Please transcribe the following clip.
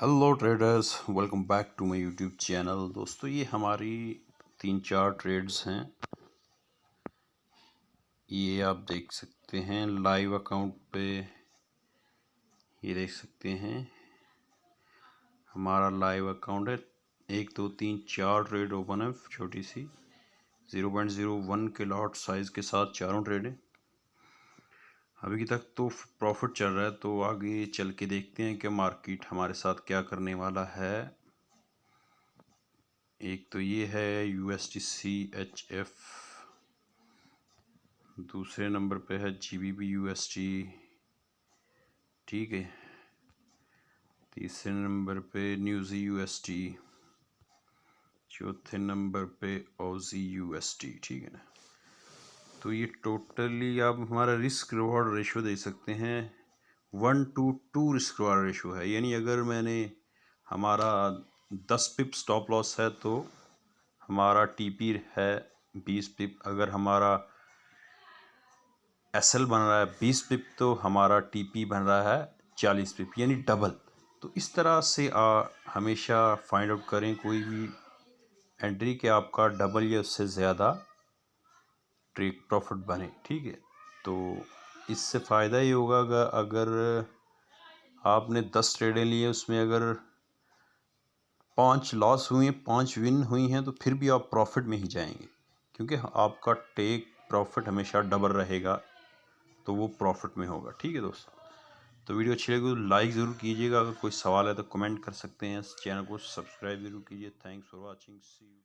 Hello traders, welcome back to my YouTube channel. दोस्तों, ये हमारी 3-4 ट्रेड्स हैं। ये आप देख सकते हैं लाइव अकाउंट पे। ये देख सकते हैं हमारा लाइव अकाउंट है। 1 2 3 4 ट्रेड ओपन है। छोटी सी 0.01 के लॉट साइज के साथ चारों ट्रेड है। अभी तक तो प्रॉफिट चल रहा है, तो आगे चल के देखते हैं कि मार्केट हमारे साथ क्या करने वाला है। एक तो ये है USDCHF, दूसरे नंबर पे है GBP USD, ठीक है। तीसरे नंबर पे न्यूजी USD, चौथे नंबर पे ऑजी USD, ठीक है ना। तो ये टोटली आप हमारा रिस्क रिवॉर्ड रेशो देख सकते हैं। 1:2 रिस्क रिवॉर्ड रेशो है, यानी अगर मैंने हमारा 10 पिप स्टॉप लॉस है तो हमारा TP है 20 पिप। अगर हमारा SL बन रहा है 20 पिप तो हमारा TP बन रहा है 40 पिप, यानी डबल। तो इस तरह से हमेशा फाइंड आउट करें कोई भी एंट्री के आपका डबल या उससे ज़्यादा ट्रेड प्रॉफिट बने, ठीक है। तो इससे फ़ायदा ये होगा अगर आपने 10 ट्रेडें ली हैं, उसमें अगर 5 लॉस हुई हैं 5 विन हुई हैं, तो फिर भी आप प्रॉफिट में ही जाएंगे, क्योंकि आपका टेक प्रॉफिट हमेशा डबल रहेगा, तो वो प्रॉफिट में होगा, ठीक है दोस्तों। तो वीडियो अच्छी लगी तो लाइक ज़रूर कीजिएगा। अगर कोई सवाल है तो कमेंट कर सकते हैं। इस चैनल को सब्सक्राइब ज़रूर कीजिए। Thanks for watching, see you.